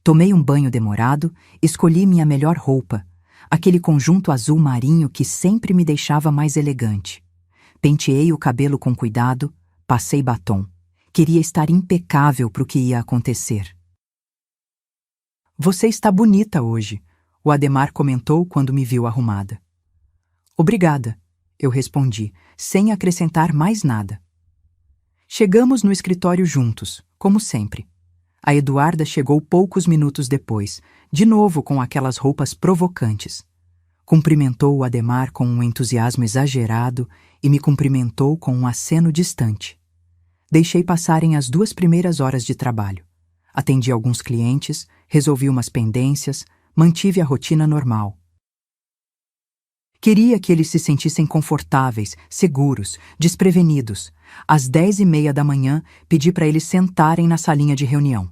Tomei um banho demorado, escolhi minha melhor roupa, aquele conjunto azul marinho que sempre me deixava mais elegante. Penteei o cabelo com cuidado, passei batom. Queria estar impecável para o que ia acontecer. Você está bonita hoje, o Ademar comentou quando me viu arrumada. Obrigada, eu respondi, sem acrescentar mais nada. Chegamos no escritório juntos, como sempre. A Eduarda chegou poucos minutos depois, de novo com aquelas roupas provocantes. Cumprimentou o Ademar com um entusiasmo exagerado e me cumprimentou com um aceno distante. Deixei passarem as 2 primeiras horas de trabalho. Atendi alguns clientes, resolvi umas pendências, mantive a rotina normal. Queria que eles se sentissem confortáveis, seguros, desprevenidos. Às 10h30 da manhã, pedi para eles sentarem na salinha de reunião.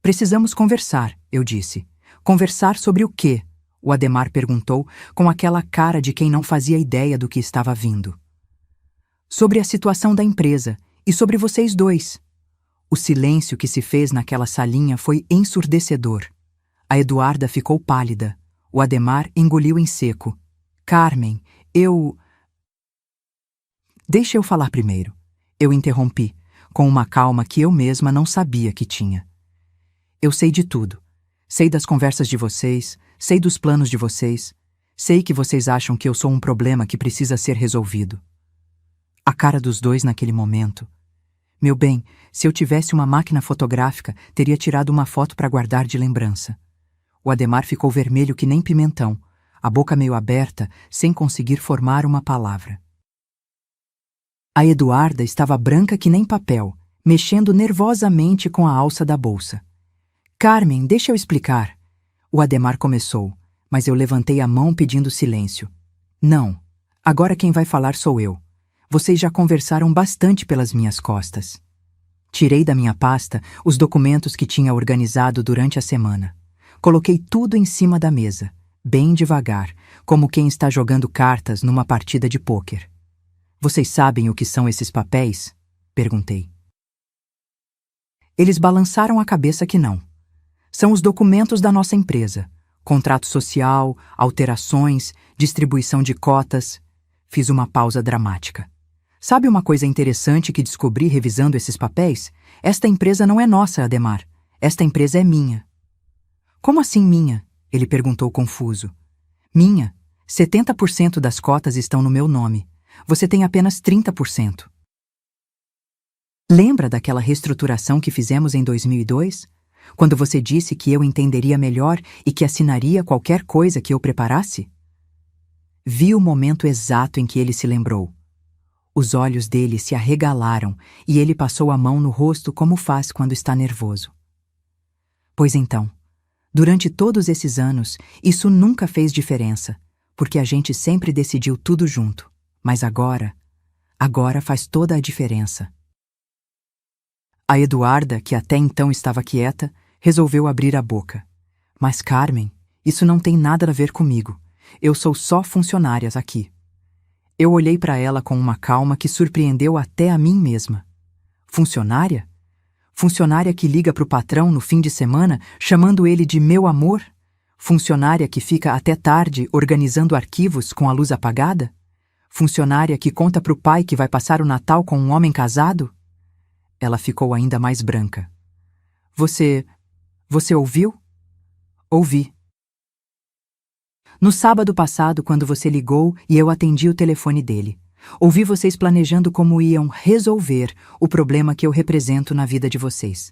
Precisamos conversar, eu disse. Conversar sobre o quê? O Ademar perguntou, com aquela cara de quem não fazia ideia do que estava vindo. Sobre a situação da empresa e sobre vocês dois. O silêncio que se fez naquela salinha foi ensurdecedor. A Eduarda ficou pálida. O Ademar engoliu em seco. Carmen, Deixa eu falar primeiro. Eu interrompi, com uma calma que eu mesma não sabia que tinha. Eu sei de tudo. Sei das conversas de vocês, sei dos planos de vocês, sei que vocês acham que eu sou um problema que precisa ser resolvido. A cara dos dois naquele momento. Meu bem, se eu tivesse uma máquina fotográfica, teria tirado uma foto para guardar de lembrança. O Ademar ficou vermelho que nem pimentão, a boca meio aberta, sem conseguir formar uma palavra. A Eduarda estava branca que nem papel, mexendo nervosamente com a alça da bolsa. Carmen, deixa eu explicar. O Ademar começou, mas eu levantei a mão pedindo silêncio. Não, agora quem vai falar sou eu. Vocês já conversaram bastante pelas minhas costas. Tirei da minha pasta os documentos que tinha organizado durante a semana. Coloquei tudo em cima da mesa, bem devagar, como quem está jogando cartas numa partida de pôquer. Vocês sabem o que são esses papéis? Perguntei. Eles balançaram a cabeça que não. São os documentos da nossa empresa. Contrato social, alterações, distribuição de cotas. Fiz uma pausa dramática. Sabe uma coisa interessante que descobri revisando esses papéis? Esta empresa não é nossa, Ademar. Esta empresa é minha. Como assim minha? Ele perguntou confuso. Minha. 70% das cotas estão no meu nome. Você tem apenas 30%. Lembra daquela reestruturação que fizemos em 2002? Quando você disse que eu entenderia melhor e que assinaria qualquer coisa que eu preparasse? Vi o momento exato em que ele se lembrou. Os olhos dele se arregalaram e ele passou a mão no rosto como faz quando está nervoso. Pois então, durante todos esses anos, isso nunca fez diferença, porque a gente sempre decidiu tudo junto. Mas agora faz toda a diferença. A Eduarda, que até então estava quieta, resolveu abrir a boca. Mas Carmen, isso não tem nada a ver comigo. Eu sou só funcionária aqui. Eu olhei para ela com uma calma que surpreendeu até a mim mesma. Funcionária? Funcionária que liga para o patrão no fim de semana, chamando ele de meu amor? Funcionária que fica até tarde organizando arquivos com a luz apagada? Funcionária que conta para o pai que vai passar o Natal com um homem casado? Ela ficou ainda mais branca. Você ouviu? Ouvi. No sábado passado, quando você ligou e eu atendi o telefone dele, ouvi vocês planejando como iam resolver o problema que eu represento na vida de vocês.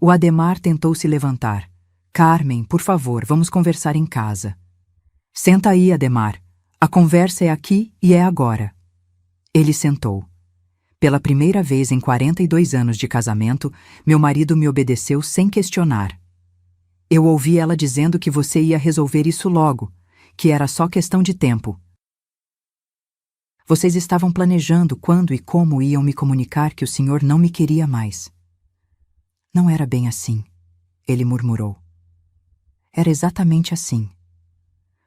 O Ademar tentou se levantar. Carmen, por favor, vamos conversar em casa. Senta aí, Ademar. A conversa é aqui e é agora. Ele sentou. Pela primeira vez em 42 anos de casamento, meu marido me obedeceu sem questionar. Eu ouvi ela dizendo que você ia resolver isso logo, que era só questão de tempo. Vocês estavam planejando quando e como iam me comunicar que o senhor não me queria mais. Não era bem assim, ele murmurou. Era exatamente assim.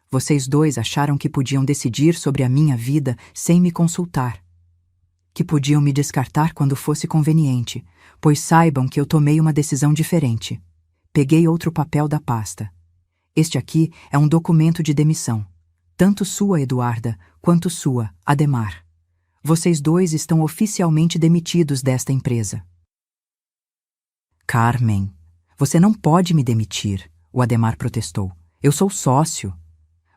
Vocês dois acharam que podiam decidir sobre a minha vida sem me consultar. Que podiam me descartar quando fosse conveniente, pois saibam que eu tomei uma decisão diferente. Peguei outro papel da pasta. Este aqui é um documento de demissão. Tanto sua, Eduarda, quanto sua, Ademar. Vocês dois estão oficialmente demitidos desta empresa. Carmen, você não pode me demitir, o Ademar protestou. Eu sou sócio.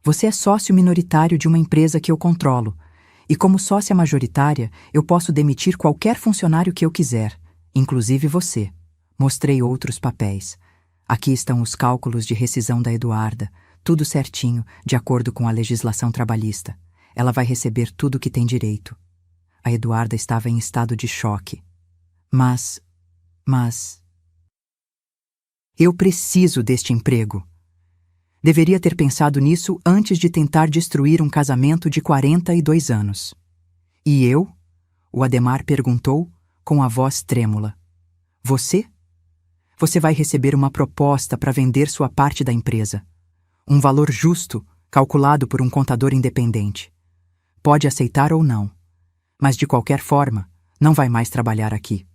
Você é sócio minoritário de uma empresa que eu controlo. E como sócia majoritária, eu posso demitir qualquer funcionário que eu quiser, inclusive você. Mostrei outros papéis. Aqui estão os cálculos de rescisão da Eduarda, tudo certinho, de acordo com a legislação trabalhista. Ela vai receber tudo o que tem direito. A Eduarda estava em estado de choque. Mas... Eu preciso deste emprego. Deveria ter pensado nisso antes de tentar destruir um casamento de 42 anos. E eu? O Ademar perguntou, com a voz trêmula. Você? Você vai receber uma proposta para vender sua parte da empresa. Um valor justo, calculado por um contador independente. Pode aceitar ou não. Mas de qualquer forma, não vai mais trabalhar aqui.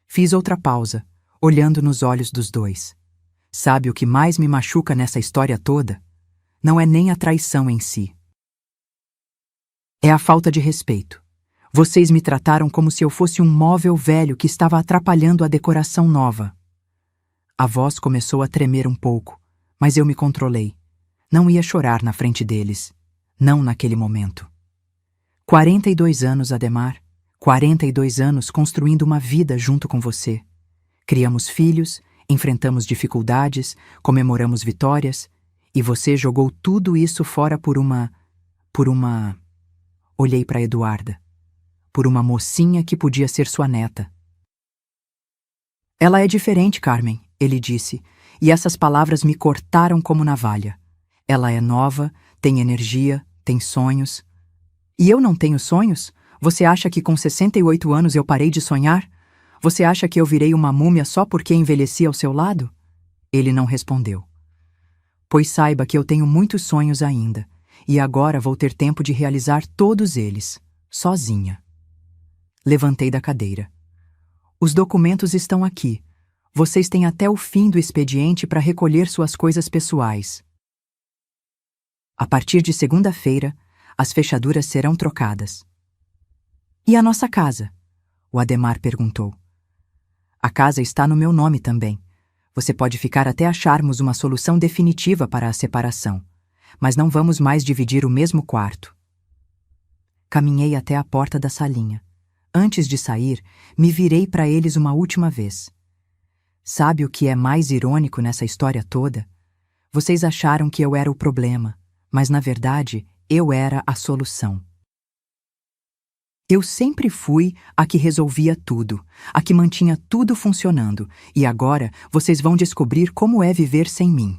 Fiz outra pausa, olhando nos olhos dos dois. Sabe o que mais me machuca nessa história toda? Não é nem a traição em si. É a falta de respeito. Vocês me trataram como se eu fosse um móvel velho que estava atrapalhando a decoração nova. A voz começou a tremer um pouco, mas eu me controlei. Não ia chorar na frente deles. Não naquele momento. 42 anos, Ademar. 42 anos construindo uma vida junto com você. Criamos filhos, enfrentamos dificuldades, comemoramos vitórias, e você jogou tudo isso fora por uma... Olhei para Eduarda. Por uma mocinha que podia ser sua neta. Ela é diferente, Carmen, ele disse, e essas palavras me cortaram como navalha. Ela é nova, tem energia, tem sonhos. E eu não tenho sonhos? Você acha que com 68 anos eu parei de sonhar? Você acha que eu virei uma múmia só porque envelheci ao seu lado? Ele não respondeu. Pois saiba que eu tenho muitos sonhos ainda, e agora vou ter tempo de realizar todos eles, sozinha. Levantei da cadeira. Os documentos estão aqui. Vocês têm até o fim do expediente para recolher suas coisas pessoais. A partir de segunda-feira, as fechaduras serão trocadas. E a nossa casa? O Ademar perguntou. A casa está no meu nome também. Você pode ficar até acharmos uma solução definitiva para a separação, mas não vamos mais dividir o mesmo quarto. Caminhei até a porta da salinha. Antes de sair, me virei para eles uma última vez. Sabe o que é mais irônico nessa história toda? Vocês acharam que eu era o problema, mas na verdade eu era a solução. Eu sempre fui a que resolvia tudo, a que mantinha tudo funcionando, e agora vocês vão descobrir como é viver sem mim.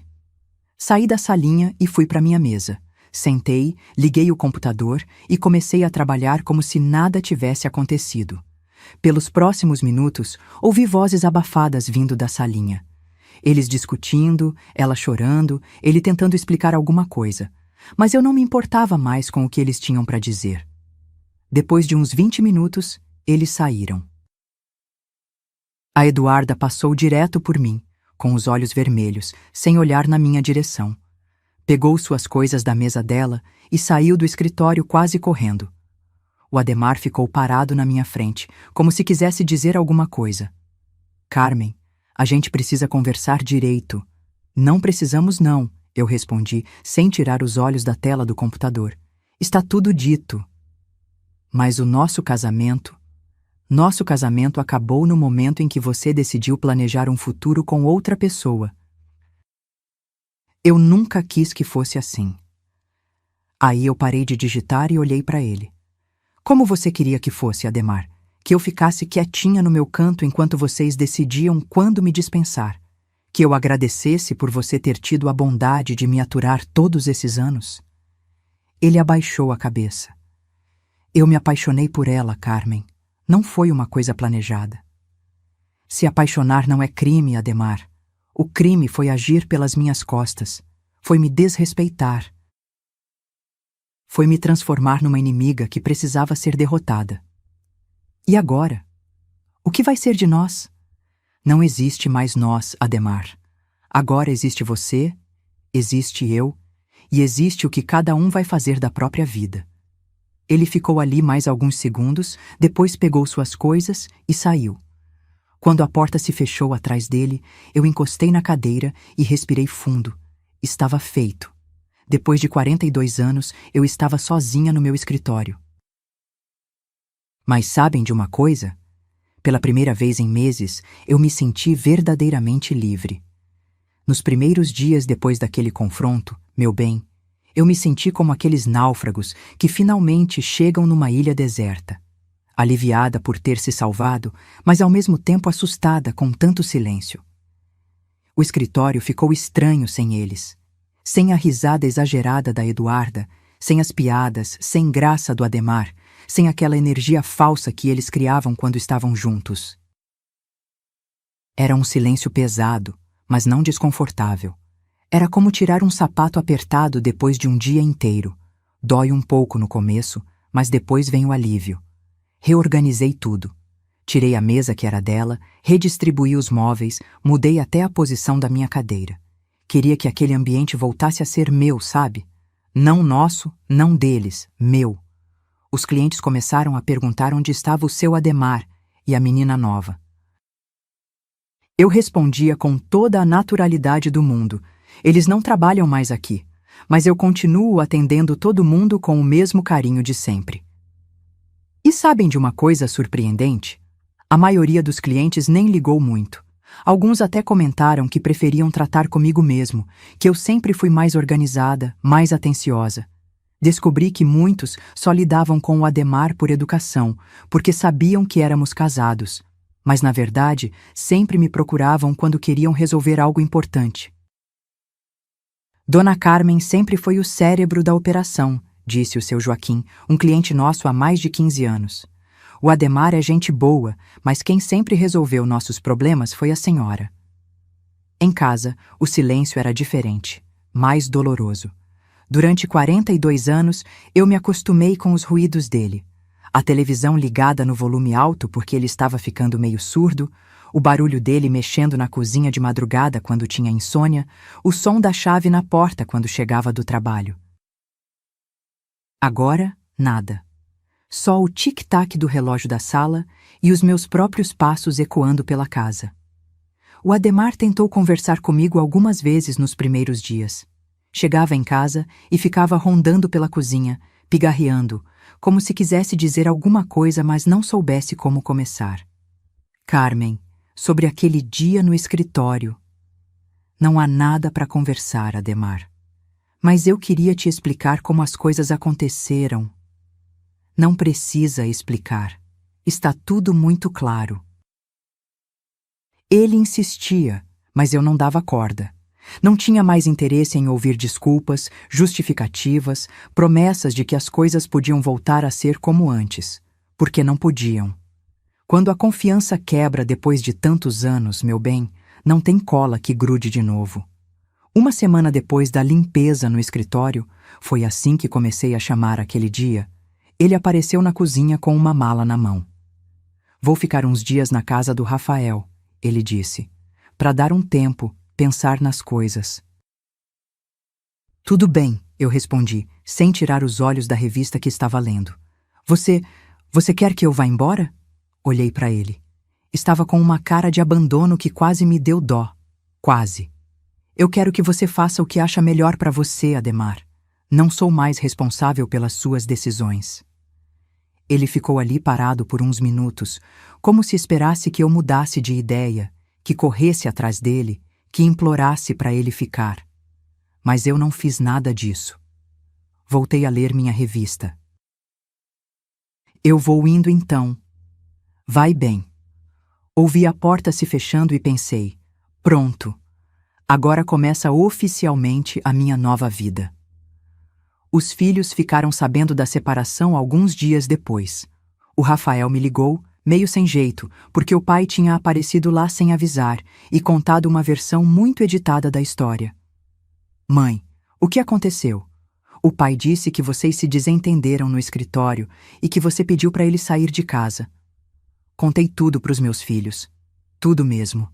Saí da salinha e fui para minha mesa. Sentei, liguei o computador e comecei a trabalhar como se nada tivesse acontecido. Pelos próximos minutos, ouvi vozes abafadas vindo da salinha. Eles discutindo, ela chorando, ele tentando explicar alguma coisa. Mas eu não me importava mais com o que eles tinham para dizer. Depois de uns 20 minutos, eles saíram. A Eduarda passou direto por mim, com os olhos vermelhos, sem olhar na minha direção. Pegou suas coisas da mesa dela e saiu do escritório quase correndo. O Ademar ficou parado na minha frente, como se quisesse dizer alguma coisa. Carmen, a gente precisa conversar direito. Não precisamos não, eu respondi, sem tirar os olhos da tela do computador. Está tudo dito. Mas o nosso casamento acabou no momento em que você decidiu planejar um futuro com outra pessoa. Eu nunca quis que fosse assim. Aí eu parei de digitar e olhei para ele. Como você queria que fosse, Ademar? Que eu ficasse quietinha no meu canto enquanto vocês decidiam quando me dispensar? Que eu agradecesse por você ter tido a bondade de me aturar todos esses anos? Ele abaixou a cabeça. Eu me apaixonei por ela, Carmen. Não foi uma coisa planejada. Se apaixonar não é crime, Ademar. O crime foi agir pelas minhas costas. Foi me desrespeitar. Foi me transformar numa inimiga que precisava ser derrotada. E agora? O que vai ser de nós? Não existe mais nós, Ademar. Agora existe você, existe eu, e existe o que cada um vai fazer da própria vida. Ele ficou ali mais alguns segundos, depois pegou suas coisas e saiu. Quando a porta se fechou atrás dele, eu encostei na cadeira e respirei fundo. Estava feito. Depois de 42 anos, eu estava sozinha no meu escritório. Mas sabem de uma coisa? Pela primeira vez em meses, eu me senti verdadeiramente livre. Nos primeiros dias depois daquele confronto, meu bem, eu me senti como aqueles náufragos que finalmente chegam numa ilha deserta. Aliviada por ter se salvado, mas ao mesmo tempo assustada com tanto silêncio. O escritório ficou estranho sem eles. Sem a risada exagerada da Eduarda, sem as piadas, sem graça do Ademar, sem aquela energia falsa que eles criavam quando estavam juntos. Era um silêncio pesado, mas não desconfortável. Era como tirar um sapato apertado depois de um dia inteiro. Dói um pouco no começo, mas depois vem o alívio. Reorganizei tudo. Tirei a mesa que era dela, redistribuí os móveis, mudei até a posição da minha cadeira. Queria que aquele ambiente voltasse a ser meu, sabe? Não nosso, não deles, meu. Os clientes começaram a perguntar onde estava o seu Ademar e a menina nova. Eu respondia com toda a naturalidade do mundo. Eles não trabalham mais aqui, mas eu continuo atendendo todo mundo com o mesmo carinho de sempre. E sabem de uma coisa surpreendente? A maioria dos clientes nem ligou muito. Alguns até comentaram que preferiam tratar comigo mesmo, que eu sempre fui mais organizada, mais atenciosa. Descobri que muitos só lidavam com o Ademar por educação, porque sabiam que éramos casados, mas na verdade sempre me procuravam quando queriam resolver algo importante. Dona Carmen sempre foi o cérebro da operação, disse o seu Joaquim, um cliente nosso há mais de 15 anos. O Ademar é gente boa, mas quem sempre resolveu nossos problemas foi a senhora. Em casa, o silêncio era diferente, mais doloroso. Durante 42 anos, eu me acostumei com os ruídos dele. A televisão ligada no volume alto porque ele estava ficando meio surdo, o barulho dele mexendo na cozinha de madrugada quando tinha insônia, o som da chave na porta quando chegava do trabalho. Agora, nada. Só o tic-tac do relógio da sala e os meus próprios passos ecoando pela casa. O Ademar tentou conversar comigo algumas vezes nos primeiros dias. Chegava em casa e ficava rondando pela cozinha, pigarreando, como se quisesse dizer alguma coisa, mas não soubesse como começar. Carmen, sobre aquele dia no escritório. Não há nada para conversar, Ademar. Mas eu queria te explicar como as coisas aconteceram. Não precisa explicar. Está tudo muito claro. Ele insistia, mas eu não dava corda. Não tinha mais interesse em ouvir desculpas, justificativas, promessas de que as coisas podiam voltar a ser como antes, porque não podiam. Quando a confiança quebra depois de tantos anos, meu bem, não tem cola que grude de novo. Uma semana depois da limpeza no escritório, foi assim que comecei a chamar aquele dia, ele apareceu na cozinha com uma mala na mão. Vou ficar uns dias na casa do Rafael, ele disse, para dar um tempo, pensar nas coisas. Tudo bem, eu respondi, sem tirar os olhos da revista que estava lendo. Você quer que eu vá embora? Olhei para ele. Estava com uma cara de abandono que quase me deu dó. Quase. Eu quero que você faça o que acha melhor para você, Ademar. Não sou mais responsável pelas suas decisões. Ele ficou ali parado por uns minutos, como se esperasse que eu mudasse de ideia, que corresse atrás dele, que implorasse para ele ficar. Mas eu não fiz nada disso. Voltei a ler minha revista. Eu vou indo então. Vai bem. Ouvi a porta se fechando e pensei, pronto. Agora começa oficialmente a minha nova vida. Os filhos ficaram sabendo da separação alguns dias depois. O Rafael me ligou, meio sem jeito, porque o pai tinha aparecido lá sem avisar e contado uma versão muito editada da história. Mãe, o que aconteceu? O pai disse que vocês se desentenderam no escritório e que você pediu para ele sair de casa. Contei tudo para os meus filhos. Tudo mesmo.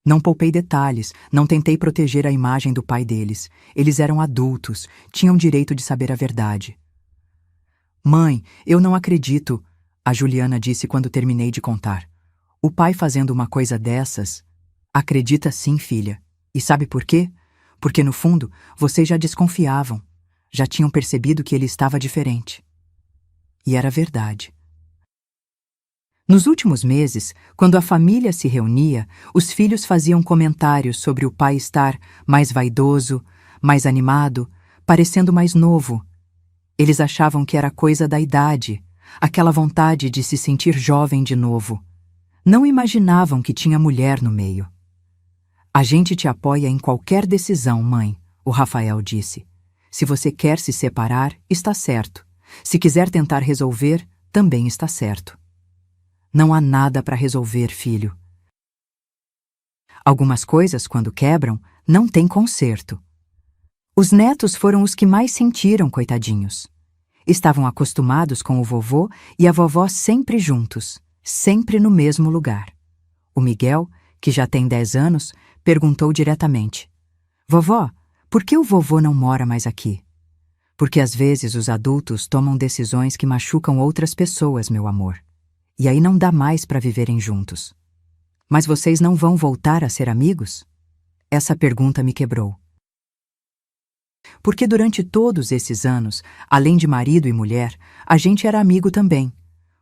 Não poupei detalhes, não tentei proteger a imagem do pai deles. Eles eram adultos, tinham direito de saber a verdade. Mãe, eu não acredito, a Juliana disse quando terminei de contar. O pai fazendo uma coisa dessas? Acredita sim, filha. E sabe por quê? Porque no fundo, vocês já desconfiavam. Já tinham percebido que ele estava diferente. E era verdade. Nos últimos meses, quando a família se reunia, os filhos faziam comentários sobre o pai estar mais vaidoso, mais animado, parecendo mais novo. Eles achavam que era coisa da idade, aquela vontade de se sentir jovem de novo. Não imaginavam que tinha mulher no meio. A gente te apoia em qualquer decisão, mãe, o Rafael disse. Se você quer se separar, está certo. Se quiser tentar resolver, também está certo. Não há nada para resolver, filho. Algumas coisas, quando quebram, não tem conserto. Os netos foram os que mais sentiram, coitadinhos. Estavam acostumados com o vovô e a vovó sempre juntos, sempre no mesmo lugar. O Miguel, que já tem 10 anos, perguntou diretamente: Vovó, por que o vovô não mora mais aqui? Porque às vezes os adultos tomam decisões que machucam outras pessoas, meu amor. E aí não dá mais para viverem juntos. Mas vocês não vão voltar a ser amigos? Essa pergunta me quebrou. Porque durante todos esses anos, além de marido e mulher, a gente era amigo também.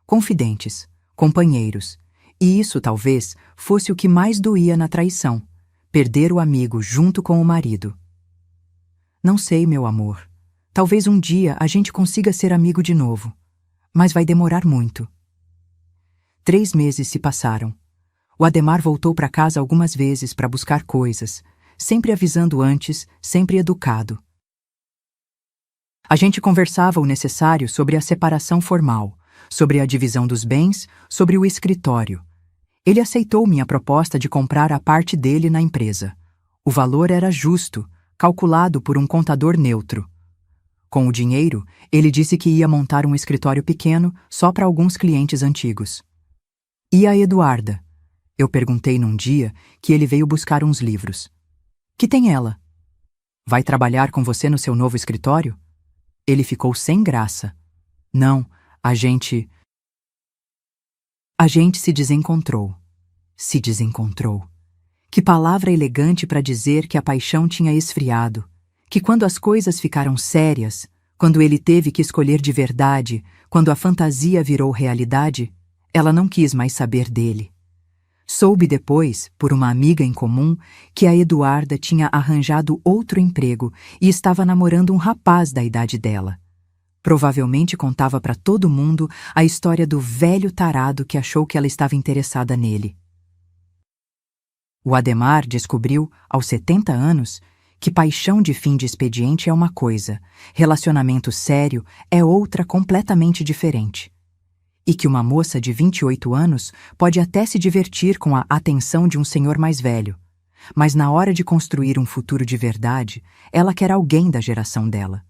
Confidentes, companheiros. E isso, talvez, fosse o que mais doía na traição. Perder o amigo junto com o marido. Não sei, meu amor. Talvez um dia a gente consiga ser amigo de novo. Mas vai demorar muito. 3 meses se passaram. O Ademar voltou para casa algumas vezes para buscar coisas, sempre avisando antes, sempre educado. A gente conversava o necessário sobre a separação formal, sobre a divisão dos bens, sobre o escritório. Ele aceitou minha proposta de comprar a parte dele na empresa. O valor era justo, calculado por um contador neutro. Com o dinheiro, ele disse que ia montar um escritório pequeno só para alguns clientes antigos. E a Eduarda? Eu perguntei num dia que ele veio buscar uns livros. Que tem ela? Vai trabalhar com você no seu novo escritório? Ele ficou sem graça. Não, a gente se desencontrou. Se desencontrou. Que palavra elegante para dizer que a paixão tinha esfriado. Que quando as coisas ficaram sérias, quando ele teve que escolher de verdade, quando a fantasia virou realidade, ela não quis mais saber dele. Soube depois, por uma amiga em comum, que a Eduarda tinha arranjado outro emprego e estava namorando um rapaz da idade dela. Provavelmente contava para todo mundo a história do velho tarado que achou que ela estava interessada nele. O Ademar descobriu, aos 70 anos, que paixão de fim de expediente é uma coisa, relacionamento sério é outra completamente diferente. E que uma moça de 28 anos pode até se divertir com a atenção de um senhor mais velho, mas na hora de construir um futuro de verdade, ela quer alguém da geração dela.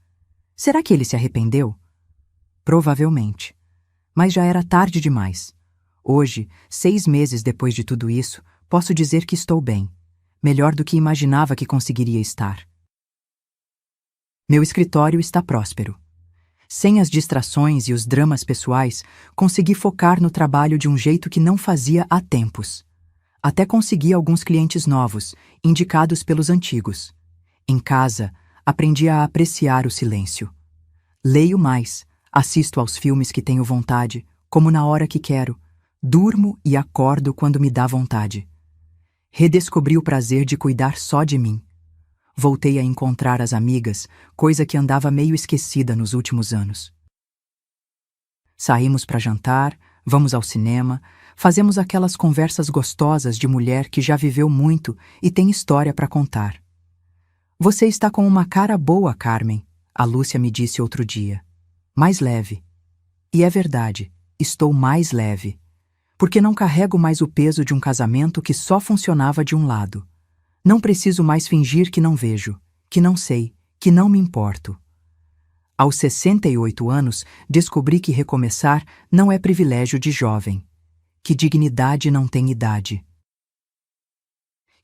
Será que ele se arrependeu? Provavelmente. Mas já era tarde demais. Hoje, 6 meses depois de tudo isso, posso dizer que estou bem. Melhor do que imaginava que conseguiria estar. Meu escritório está próspero. Sem as distrações e os dramas pessoais, consegui focar no trabalho de um jeito que não fazia há tempos. Até consegui alguns clientes novos, indicados pelos antigos. Em casa, aprendi a apreciar o silêncio. Leio mais, assisto aos filmes que tenho vontade, como na hora que quero. Durmo e acordo quando me dá vontade. Redescobri o prazer de cuidar só de mim. Voltei a encontrar as amigas, coisa que andava meio esquecida nos últimos anos. Saímos para jantar, vamos ao cinema, fazemos aquelas conversas gostosas de mulher que já viveu muito e tem história para contar. Você está com uma cara boa, Carmen, a Lúcia me disse outro dia. Mais leve. E é verdade, estou mais leve. Porque não carrego mais o peso de um casamento que só funcionava de um lado. Não preciso mais fingir que não vejo, que não sei, que não me importo. Aos 68 anos, descobri que recomeçar não é privilégio de jovem, que dignidade não tem idade.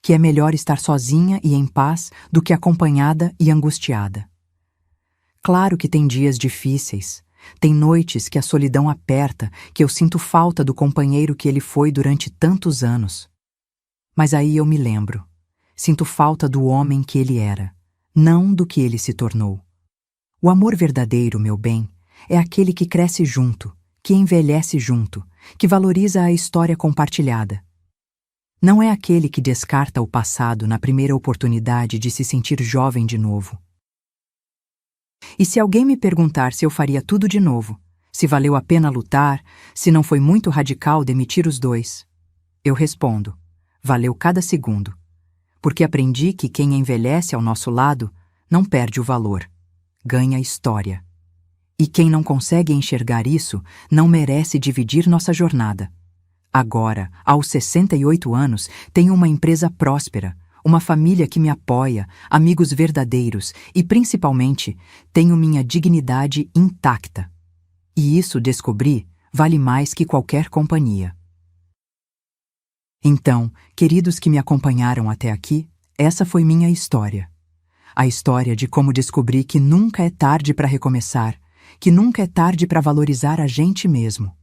Que é melhor estar sozinha e em paz do que acompanhada e angustiada. Claro que tem dias difíceis, Tem noites que a solidão aperta, que eu sinto falta do companheiro que ele foi durante tantos anos. Mas aí eu me lembro. Sinto falta do homem que ele era, não do que ele se tornou. O amor verdadeiro, meu bem, é aquele que cresce junto, que envelhece junto, que valoriza a história compartilhada. Não é aquele que descarta o passado na primeira oportunidade de se sentir jovem de novo. E se alguém me perguntar se eu faria tudo de novo, se valeu a pena lutar, se não foi muito radical demitir os dois, eu respondo: valeu cada segundo. Porque aprendi que quem envelhece ao nosso lado não perde o valor, ganha história. E quem não consegue enxergar isso não merece dividir nossa jornada. Agora, aos 68 anos, tenho uma empresa próspera, uma família que me apoia, amigos verdadeiros e, principalmente, tenho minha dignidade intacta. E isso, descobri, vale mais que qualquer companhia. Então, queridos que me acompanharam até aqui, essa foi minha história. A história de como descobri que nunca é tarde para recomeçar, que nunca é tarde para valorizar a gente mesmo.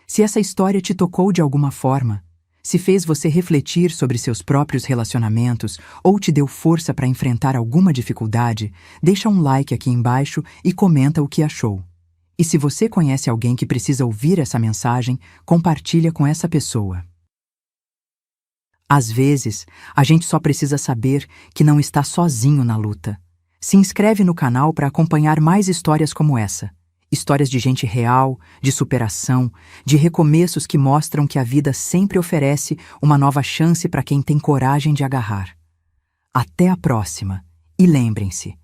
Se essa história te tocou de alguma forma, se fez você refletir sobre seus próprios relacionamentos ou te deu força para enfrentar alguma dificuldade, deixa um like aqui embaixo e comenta o que achou. E se você conhece alguém que precisa ouvir essa mensagem, compartilha com essa pessoa. Às vezes, a gente só precisa saber que não está sozinho na luta. Se inscreve no canal para acompanhar mais histórias como essa. Histórias de gente real, de superação, de recomeços que mostram que a vida sempre oferece uma nova chance para quem tem coragem de agarrar. Até a próxima. E lembrem-se,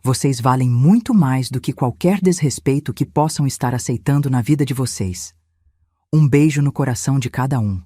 vocês valem muito mais do que qualquer desrespeito que possam estar aceitando na vida de vocês. Um beijo no coração de cada um.